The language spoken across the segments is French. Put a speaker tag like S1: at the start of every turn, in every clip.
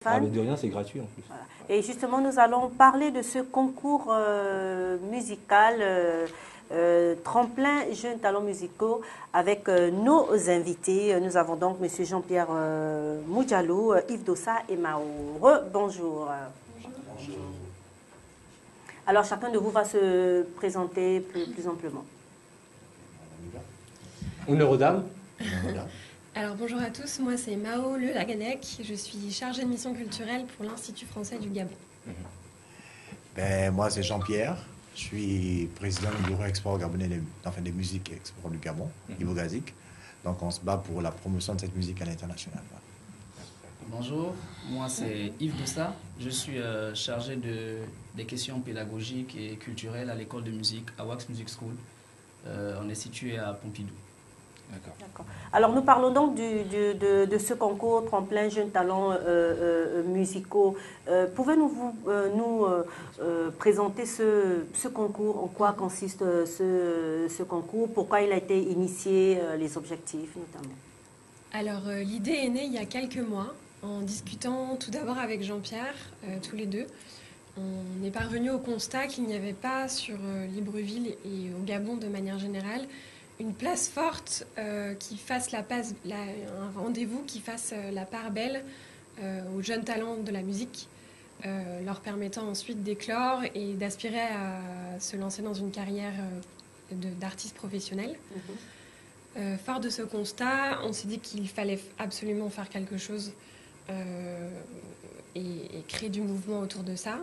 S1: Stéphane.
S2: Ah, mais de rien, c'est gratuit en plus.
S1: Voilà. Et justement, nous allons parler de ce concours musical tremplin jeunes talents musicaux avec nos invités. Nous avons donc M. Jean-Pierre Moudjalou, Yves Dossa et Mao. Bonjour.
S3: Bonjour.
S1: Alors, chacun de vous va se présenter plus amplement.
S2: Honneur aux dames.
S4: Alors bonjour à tous, moi c'est Mao Le Laganec, je suis chargée de mission culturelle pour l'Institut français du Gabon.
S3: Moi c'est Jean-Pierre, je suis président du bureau export gabonais des musiques et export du Gabon, Ibogazik. Donc on se bat pour la promotion de cette musique à l'international.
S5: Bonjour, moi c'est Yves Dossa, je suis chargé des questions pédagogiques et culturelles à l'école de musique à Wax Music School. On est situé à Pompidou.
S1: D'accord. Alors nous parlons donc de ce concours tremplin jeunes talents musicaux. Pouvez-vous nous présenter ce concours? En quoi consiste ce concours? Pourquoi il a été initié? Les objectifs notamment.
S4: Alors l'idée est née il y a quelques mois en discutant tout d'abord avec Jean-Pierre, tous les deux. On est parvenu au constat qu'il n'y avait pas sur Libreville et au Gabon de manière générale une place forte qui fasse un rendez-vous qui fasse la part belle aux jeunes talents de la musique, leur permettant ensuite d'éclore et d'aspirer à se lancer dans une carrière d'artiste professionnel. Fort de ce constat, on s'est dit qu'il fallait absolument faire quelque chose et créer du mouvement autour de ça,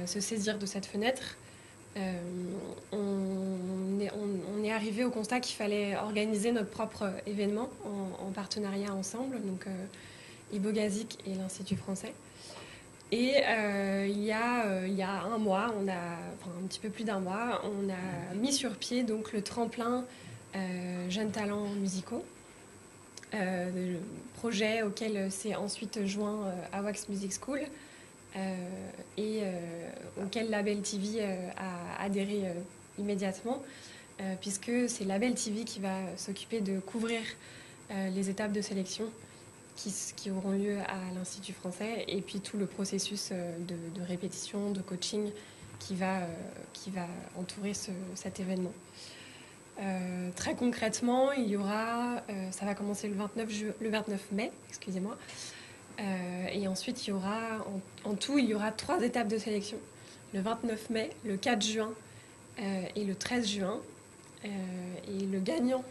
S4: se saisir de cette fenêtre. On est arrivé au constat qu'il fallait organiser notre propre événement en partenariat ensemble, donc Ibogazik et l'Institut français. Et il y a un mois, un petit peu plus d'un mois, on a mis sur pied donc le tremplin jeunes talents musicaux, le projet auquel s'est ensuite joint à Wax Music School. Et auquel Label TV a adhéré immédiatement, puisque c'est Label TV qui va s'occuper de couvrir les étapes de sélection qui auront lieu à l'Institut français, et puis tout le processus de répétition, de coaching qui va entourer cet événement. Très concrètement, il y aura, ça va commencer le 29 mai, excusez-moi. Et ensuite, il y aura, en tout, il y aura 3 étapes de sélection. Le 29 mai, le 4 juin et le 13 juin. Et le gagnant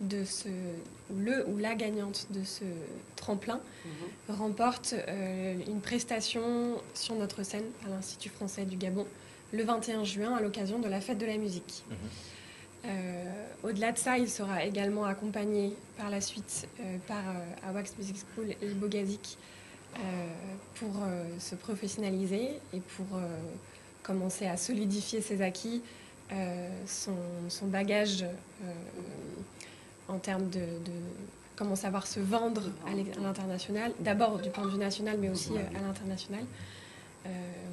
S4: ou la gagnante de ce tremplin remporte une prestation sur notre scène à l'Institut français du Gabon le 21 juin à l'occasion de la fête de la musique. Au-delà de ça, il sera également accompagné par la suite par Wax Music School et Ibogazik pour se professionnaliser et pour commencer à solidifier ses acquis, son bagage en termes de comment savoir se vendre à l'international, d'abord du point de vue national, mais aussi à l'international.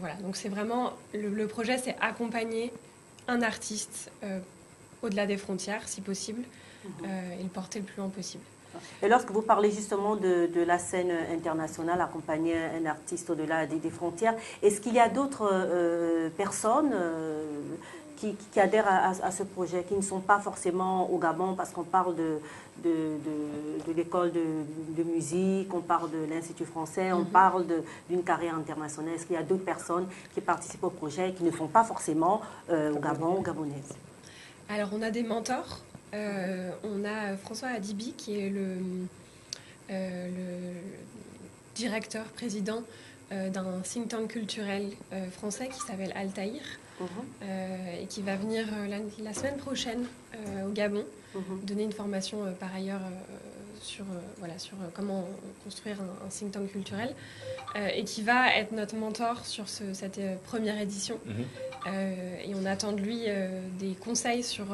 S4: Voilà, donc c'est vraiment, le projet, c'est accompagner un artiste au-delà des frontières, si possible, et le porter le plus loin possible.
S1: Et lorsque vous parlez justement de la scène internationale, accompagner un artiste au-delà des frontières, est-ce qu'il y a d'autres personnes qui adhèrent à ce projet, qui ne sont pas forcément au Gabon, parce qu'on parle de l'école de musique, on parle de l'Institut français, on parle d'une carrière internationale. Est-ce qu'il y a d'autres personnes qui participent au projet et qui ne sont pas forcément au Gabon ou gabonaises?
S4: Alors, on a des mentors. On a François Adibi, qui est le directeur, président d'un think tank culturel français qui s'appelle Altaïr, et qui va venir la semaine prochaine au Gabon, donner une formation par ailleurs sur comment construire un think tank culturel, et qui va être notre mentor sur cette première édition. Et on attend de lui des conseils sur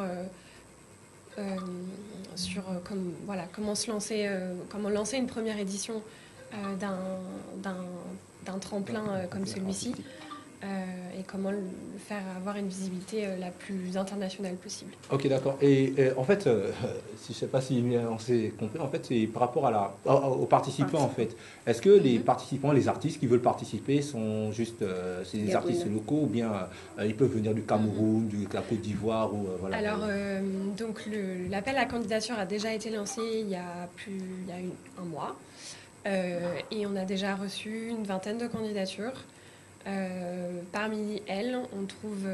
S4: comment se lancer, comment lancer une première édition d'un tremplin comme celui-ci, et comment le faire avoir une visibilité la plus internationale possible.
S2: Ok, d'accord. Et en fait, si, je ne sais pas si on s'est compris, en fait, c'est par rapport aux participants, en fait. Est-ce que les participants, les artistes qui veulent participer sont juste c'est des artistes locaux ou bien ils peuvent venir du Cameroun, de la Côte d'Ivoire ou voilà.
S4: Alors, donc l'appel à candidature a déjà été lancé il y a un mois. Et on a déjà reçu une vingtaine de candidatures. Parmi elles, on trouve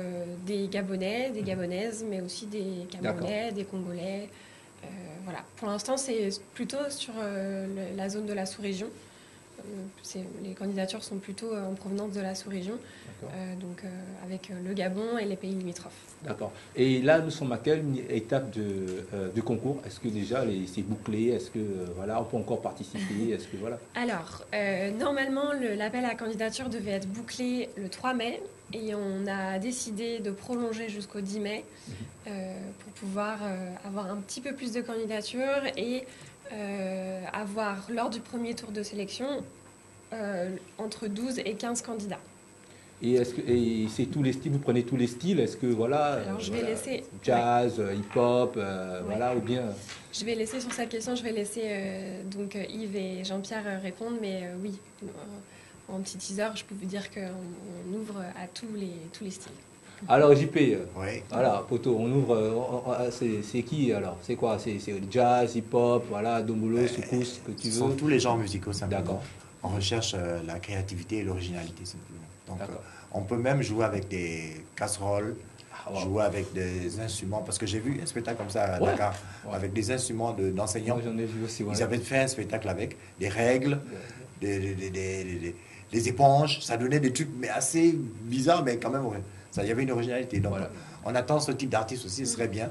S4: des Gabonais, des Gabonaises, mais aussi des Camerounais, des Congolais. Voilà. Pour l'instant, c'est plutôt sur la zone de la sous-région. Les candidatures sont plutôt en provenance de la sous-région, donc avec le Gabon et les pays limitrophes.
S2: D'accord. Et là, nous sommes à quelle étape de concours? Est-ce que déjà c'est bouclé? Est-ce que voilà, on peut encore participer? Est-ce que voilà?
S4: Alors, normalement, l'appel à candidature devait être bouclé le 3 mai et on a décidé de prolonger jusqu'au 10 mai pour pouvoir avoir un petit peu plus de candidatures et avoir, lors du premier tour de sélection, entre 12 et 15 candidats.
S2: Et c'est tous les styles, vous prenez tous les styles? Est-ce que voilà,
S4: alors, je vais laisser,
S2: jazz, hip-hop, voilà, ou bien...
S4: Je vais laisser sur cette question, je vais laisser donc Yves et Jean-Pierre répondre, mais oui, en petit teaser, je peux vous dire qu'on ouvre à tous les styles.
S2: Alors JP,
S3: Oui.
S2: voilà, poteau, on ouvre, c'est qui alors? C'est quoi? C'est jazz, hip-hop, voilà, dombolo, soukous, ce que tu
S3: Ce
S2: veux?
S3: sont tous les genres musicaux, simplement.
S2: D'accord.
S3: On recherche la créativité et l'originalité, simplement. Donc, on peut même jouer avec des casseroles, jouer avec des instruments, parce que j'ai vu un spectacle comme ça à Dakar, avec des instruments d'enseignants.
S2: Moi, j'en ai vu aussi,
S3: Ils avaient fait un spectacle avec des règles, des éponges, ça donnait des trucs mais assez bizarres, mais quand même, il y avait une originalité. Donc, on attend ce type d'artiste aussi, ce serait bien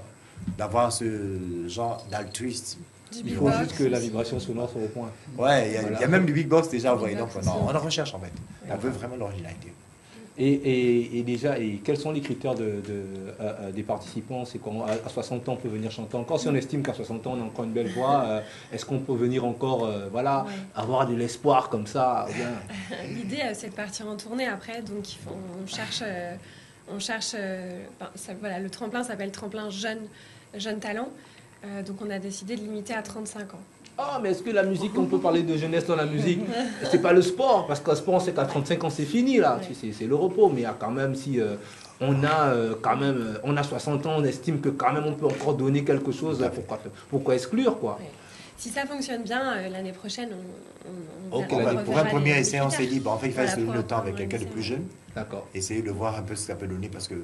S3: d'avoir ce genre d'altruisme.
S2: Il faut juste que la vibration sonore soit au point.
S3: Ouais, il y a même du big box déjà envoyé. Donc, on en recherche en fait. On veut vraiment l'originalité.
S2: Et déjà, quels sont les critères des participants? C'est qu'à 60 ans, on peut venir chanter encore. Si on estime qu'à 60 ans, on a encore une belle voix, est-ce qu'on peut venir encore avoir de l'espoir comme ça?
S4: L'idée, c'est de partir en tournée après. Donc, on cherche voilà, le tremplin s'appelle tremplin jeune talent. Donc, on a décidé de limiter à 35 ans.
S2: Ah, mais est-ce que la musique, on peut parler de jeunesse dans la musique? C'est pas le sport, parce que le sport, c'est qu'à 35 ans, c'est fini, là. C'est le repos. Mais quand même, si on a 60 ans, on estime que quand même, on peut encore donner quelque chose, pourquoi exclure, quoi?
S4: Ouais. Si ça fonctionne bien, l'année prochaine, on
S3: pour un premier essai, on s'est dit, en fait, il fallait se donner le temps avec quelqu'un de plus jeune.
S2: D'accord.
S3: Essayer de voir un peu ce que ça peut donner, parce que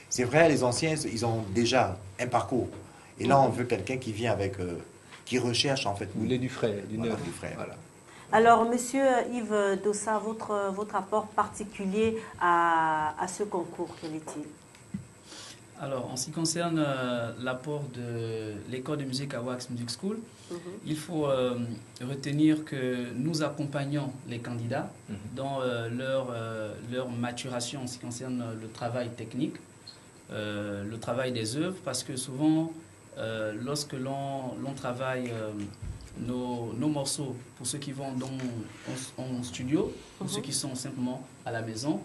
S3: c'est vrai, les anciens, ils ont déjà un parcours. Et là, on veut quelqu'un qui vient avec... qui recherche en fait.
S2: Vous voulez du frais, du neuf.
S3: Du frais.
S2: Voilà.
S1: Alors, Monsieur Yves Dossa, votre apport particulier à ce concours, quel est-il?
S5: Alors, en ce qui concerne l'apport de l'école de musique à Wax Music School, il faut retenir que nous accompagnons les candidats dans leur maturation en ce qui concerne le travail technique, le travail des œuvres, parce que souvent, lorsque l'on travaille nos morceaux, pour ceux qui vont en studio, pour ceux qui sont simplement à la maison,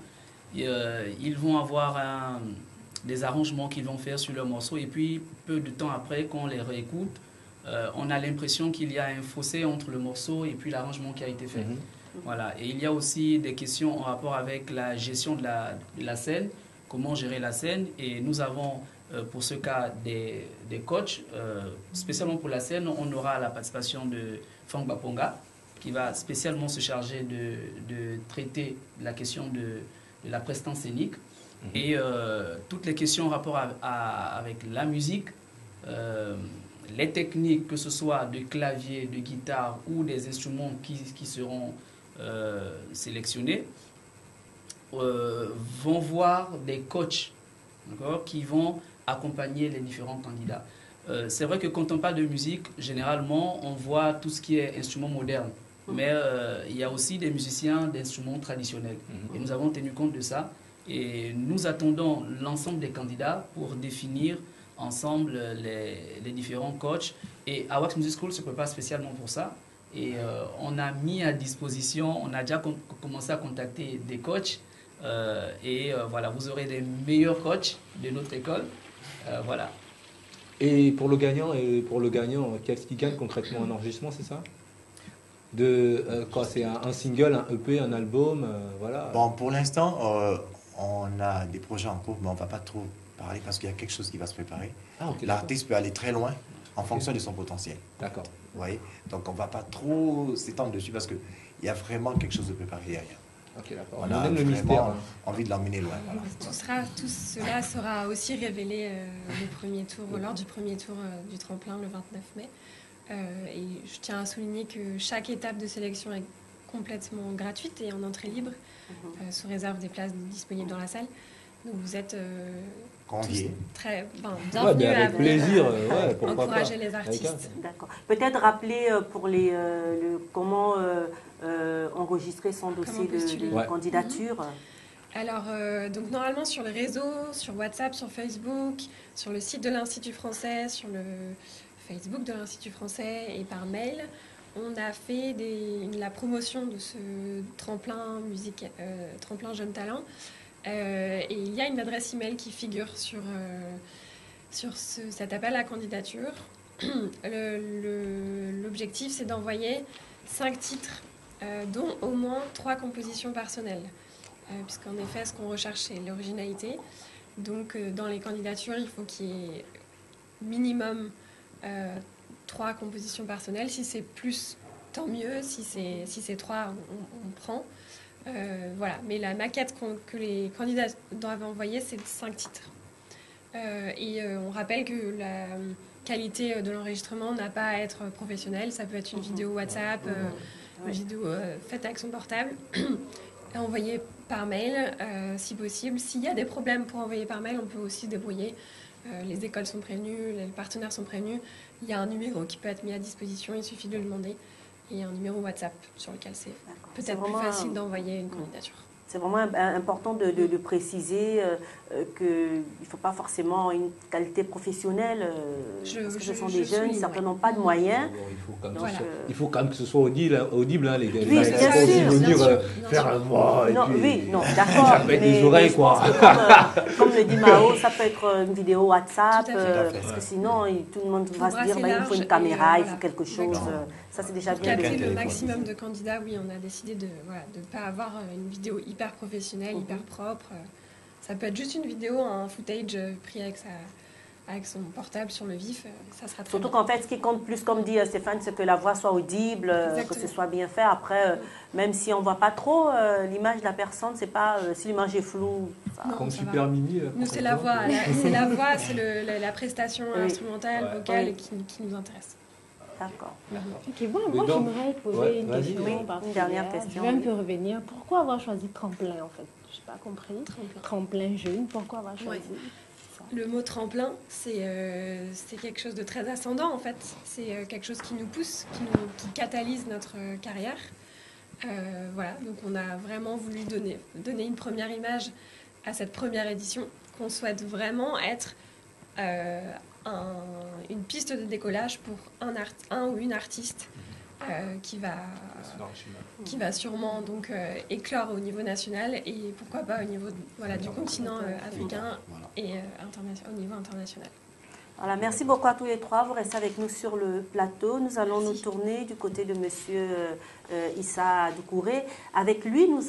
S5: ils vont avoir des arrangements qu'ils vont faire sur leurs morceaux, et puis peu de temps après, quand on les réécoute, on a l'impression qu'il y a un fossé entre le morceau et puis l'arrangement qui a été fait. Voilà. Et il y a aussi des questions en rapport avec la gestion de la scène, comment gérer la scène, et nous avons pour ce cas des coachs, spécialement pour la scène. On aura la participation de Franck Baponga, qui va spécialement se charger de traiter la question de la prestance scénique et toutes les questions en rapport avec la musique, les techniques, que ce soit de clavier, de guitare ou des instruments qui seront sélectionnés, vont voir des coachs qui vont accompagner les différents candidats. C'est vrai que quand on parle de musique, généralement, on voit tout ce qui est instruments modernes. Mais il y a aussi des musiciens d'instruments traditionnels. Et nous avons tenu compte de ça. Et nous attendons l'ensemble des candidats pour définir ensemble les différents coachs. Et à Wax Music School se prépare spécialement pour ça. Et on a mis à disposition, on a déjà commencé à contacter des coachs Voilà, vous aurez des meilleurs coachs de notre école. Voilà.
S2: Et pour le gagnant, qu'est-ce qu'il gagne concrètement? Un enregistrement, c'est ça? Quoi, c'est un single, un EP, un album, voilà.
S3: Bon, pour l'instant, on a des projets en cours, mais on ne va pas trop parler parce qu'il y a quelque chose qui va se préparer.
S2: Ah, okay,
S3: l'artiste peut aller très loin en fonction de son potentiel.
S2: D'accord.
S3: Vous voyez? Donc, on ne va pas trop s'étendre dessus parce qu'il y a vraiment quelque chose de préparé derrière.
S2: Ok, d'accord.
S3: On a
S2: le mystère.
S3: Envie de l'emmener loin. Voilà.
S4: Tout cela sera aussi révélé lors du premier tour du tremplin le 29 mai. Et je tiens à souligner que chaque étape de sélection est complètement gratuite et en entrée libre, sous réserve des places disponibles dans la salle. Donc vous êtes
S3: conviés.
S4: Très bienvenus
S2: avec plaisir,
S4: encourager les artistes.
S1: D'accord. Peut-être rappeler pour comment enregistrer son dossier de candidature.
S4: Alors, donc normalement sur les réseaux, sur WhatsApp, sur Facebook, sur le site de l'Institut français, sur le Facebook de l'Institut français et par mail, on a fait la promotion de ce tremplin musique, tremplin jeune talent. Et il y a une adresse email qui figure sur cet appel à candidature. L'objectif, c'est d'envoyer 5 titres, dont au moins 3 compositions personnelles. Puisqu'en effet, ce qu'on recherche, c'est l'originalité. Donc, dans les candidatures, il faut qu'il y ait minimum 3 compositions personnelles. Si c'est plus, tant mieux. Si c'est 3, on prend. Voilà. Mais la maquette que les candidats doivent envoyer, c'est 5 titres. On rappelle que la qualité de l'enregistrement n'a pas à être professionnelle. Ça peut être une vidéo WhatsApp, une vidéo faite avec son portable, envoyée par mail, si possible. S'il y a des problèmes pour envoyer par mail, on peut aussi se débrouiller. Les écoles sont prévenues, les partenaires sont prévenus. Il y a un numéro qui peut être mis à disposition, il suffit de le demander. Et il y a un numéro WhatsApp sur lequel c'est peut-être plus facile d'envoyer une candidature.
S1: C'est vraiment important de préciser qu'il ne faut pas forcément une qualité professionnelle, parce que ce sont des jeunes, certainement pas de moyens.
S2: Il faut quand même que ce soit audible, hein, les gars.
S1: Oui, bien sûr.
S2: Faire la voix.
S1: D'accord.
S2: Ça peut être des oreilles, quoi.
S1: Comme le dit Mao, ça peut être une vidéo WhatsApp, parce que sinon, tout le monde va se dire il faut une caméra, il faut quelque chose. Ça, c'est déjà bien.
S4: Pour capter le maximum de candidats, oui, on a décidé de ne pas avoir une vidéo hyper professionnelle, hyper propre. Ça peut être juste une vidéo, un footage pris avec son portable sur le vif, ça sera très
S1: Surtout
S4: bien.
S1: qu'en fait, ce qui compte plus, comme dit Stéphane, c'est que la voix soit audible, que ce soit bien fait. Après, même si on ne voit pas trop l'image de la personne, c'est pas si l'image est floue.
S2: Comme Super Mimi.
S4: Nous, c'est la voix, c'est la prestation instrumentale, vocale qui nous intéresse.
S1: D'accord.
S6: Ok, moi j'aimerais poser une question.
S1: Une dernière question.
S6: Je vais un peu revenir. Pourquoi avoir choisi tremplin en fait? Je n'ai pas compris. Tremplin jeune, pourquoi avoir choisi ça?
S4: Le mot tremplin, c'est quelque chose de très ascendant en fait. C'est quelque chose qui nous pousse, qui catalyse notre carrière. Voilà, donc on a vraiment voulu donner une première image à cette première édition, qu'on souhaite vraiment être une piste de décollage pour un ou une artiste qui va sûrement donc éclore au niveau national et pourquoi pas au niveau du continent africain et au niveau international.
S1: Voilà, merci beaucoup à tous les trois. Vous restez avec nous sur le plateau. Nous allons nous tourner du côté de Monsieur Issa Doucouré. Avec lui, nous